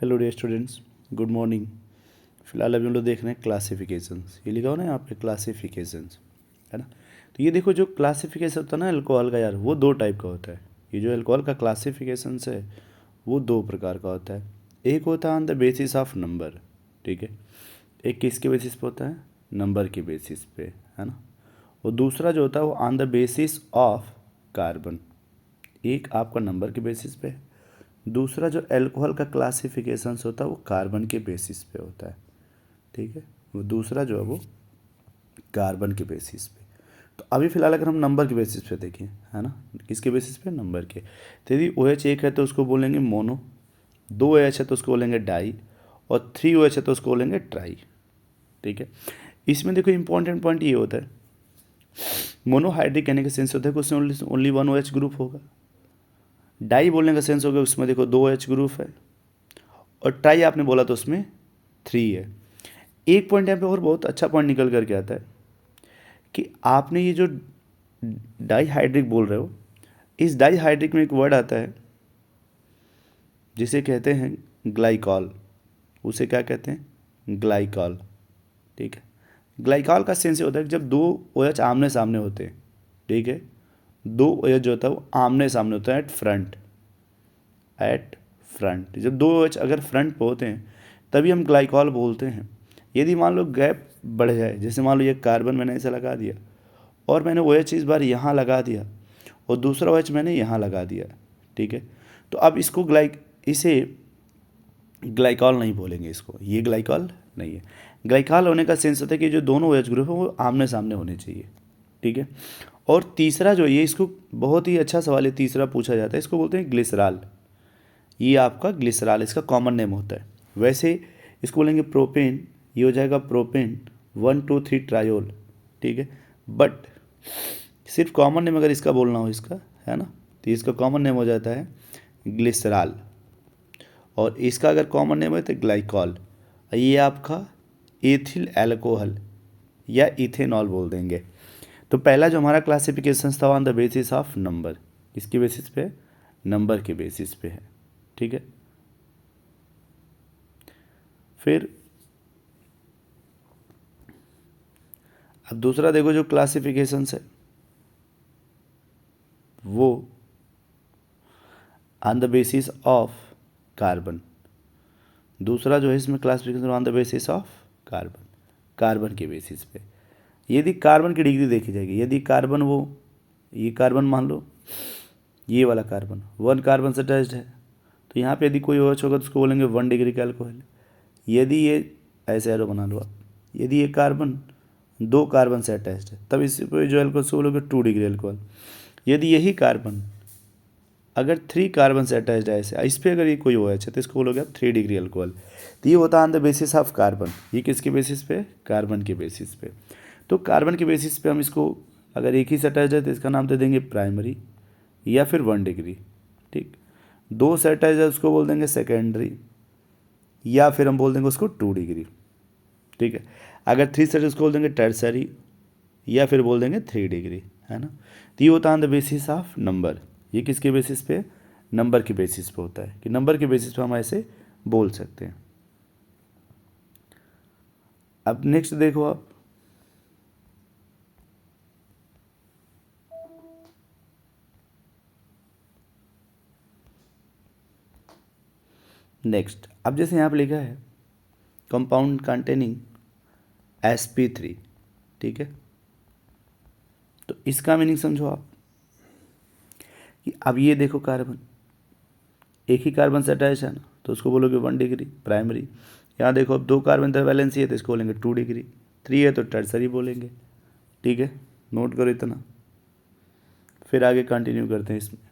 Hello dear students, good morning. फिलहाल अभी हम लोग देख रहे हैं क्लासिफिकेशंस। ये लिखा हो ना यहाँ पे क्लासिफिकेशंस, है ना। तो ये देखो, जो क्लासिफिकेशन होता है ना अल्कोहल का यार, वो दो टाइप का होता है। ये जो अल्कोहल का क्लासिफिकेशंस है वो दो प्रकार का होता है। एक होता है on the basis of number, ठीक है। एक किसके बेसिस पे होता है? नंबर के बेसिस पे, है ना। और दूसरा जो होता है वो on the basis of carbon. एक आपका नंबर के बेसिस पे है, दूसरा जो अल्कोहल का क्लासिफिकेशंस होता है वो कार्बन के बेसिस पे होता है, ठीक है। वो दूसरा जो है वो कार्बन के बेसिस पे। तो अभी फिलहाल अगर हम नंबर के बेसिस पे देखें, है ना, किसके बेसिस पे? नंबर के। तो यदि ओ एच एक है तो उसको बोलेंगे मोनो, दो एच है तो उसको बोलेंगे डाई, और थ्री ओ एच है तो उसको बोलेंगे ट्राई, ठीक है। इसमें देखो इंपॉर्टेंट पॉइंट ये होता है, मोनोहाइड्रिक कहने का सेंस होता है कि उसमें only one O H group होगा। डाई बोलने का सेंस होगा उसमें देखो दो एच ग्रुप है, और ट्राई आपने बोला तो उसमें थ्री है। एक पॉइंट यहाँ पे और बहुत अच्छा पॉइंट निकल करके आता है कि आपने ये जो डाईहाइड्रिक बोल रहे हो, इस डाईहाइड्रिक में एक वर्ड आता है जिसे कहते हैं ग्लाइकॉल। उसे क्या कहते हैं? ग्लाइकॉल, ठीक है। ग्लाइकॉल का सेंस ये होता है कि जब दो OH आमने सामने होते हैं, ठीक है, दो OH जो होता है वो आमने सामने होता है एट फ्रंट। जब दो OH अगर फ्रंट पे होते हैं तभी हम ग्लाइकॉल बोलते हैं। यदि मान लो गैप बढ़ जाए, जैसे मान लो ये कार्बन मैंने ऐसे लगा दिया और मैंने OH इस बार यहाँ लगा दिया और दूसरा OH मैंने यहाँ लगा दिया, ठीक है, तो अब इसको इसे ग्लाइकॉल नहीं बोलेंगे, इसको ये ग्लाइकॉल नहीं है। ग्लाइकॉल होने का सेंस होता है कि जो दोनों OH ग्रुप है वो आमने सामने होने चाहिए, ठीक है। और तीसरा जो ये, इसको बहुत ही अच्छा सवाल है, तीसरा पूछा जाता है, इसको बोलते हैं ग्लिसरॉल। ये आपका ग्लिसरॉल इसका कॉमन नेम होता है। वैसे इसको बोलेंगे प्रोपेन, ये हो जाएगा प्रोपेन 1,2,3 ट्रायोल, ठीक है। बट सिर्फ कॉमन नेम अगर इसका बोलना हो, इसका, है ना, तो इसका कॉमन नेम हो जाता है ग्लिसरॉल, और इसका अगर कॉमन नेम है तो ग्लाइकॉल। ये आपका एथिल एल्कोहल या इथेनॉल बोल देंगे। तो पहला जो हमारा क्लासिफिकेशन था on the basis of number, किसके बेसिस पे? नंबर के बेसिस पे है, ठीक है। फिर अब दूसरा देखो, जो क्लासिफिकेशन है वो on the basis of carbon. दूसरा जो है इसमें classification on the basis of carbon, carbon के बेसिस पे। यदि कार्बन की डिग्री देखी जाएगी, यदि कार्बन वो, ये कार्बन मान लो, ये वाला कार्बन वन कार्बन से अटैच्ड है, तो यहाँ पे यदि कोई OH होगा तो उसको बोलेंगे 1 डिग्री का अल्कोहल। यदि ये ऐसे एरो बना लो आप, यदि ये कार्बन दो कार्बन से अटैच्ड है तब इस पे जो अल्कोहल से बोलोगे 2 डिग्री अल्कोहल। यदि यही कार्बन अगर 3 कार्बन से अटैच्ड है ऐसे, इस पर अगर ये कोई OH है तो इसको बोलोगे आप 3 डिग्री अल्कोहल। तो ये होता है on the basis of carbon. ये किसके बेसिस पे? कार्बन के बेसिस पे। तो कार्बन के बेसिस पे हम इसको, अगर एक ही से अटैच्ड है तो इसका नाम दे देंगे प्राइमरी या फिर 1 डिग्री, ठीक। दो से अटैच्ड है उसको बोल देंगे सेकेंडरी, या फिर हम बोल देंगे उसको 2 डिग्री, ठीक है। अगर 3 से उसको बोल देंगे टर्सरी, या फिर बोल देंगे 3 डिग्री, है ना। तो ये होता है on the basis of number. ये किसके बेसिस पे? नंबर के बेसिस पे होता है, कि नंबर के बेसिस पे हम ऐसे बोल सकते हैं। अब नेक्स्ट देखो आप, नेक्स्ट अब जैसे यहाँ पे लिखा है कंपाउंड कंटेनिंग sp3, ठीक है। तो इसका मीनिंग समझो आप कि अब ये देखो कार्बन एक ही कार्बन से अटैच है ना, तो उसको बोलोगे 1 डिग्री प्राइमरी। यहाँ देखो अब दो कार्बन इधर वैलेंसी है तो इसको बोलेंगे 2 डिग्री, 3 है तो टर्सरी बोलेंगे, ठीक है। नोट करो इतना, फिर आगे कंटिन्यू करते हैं इसमें।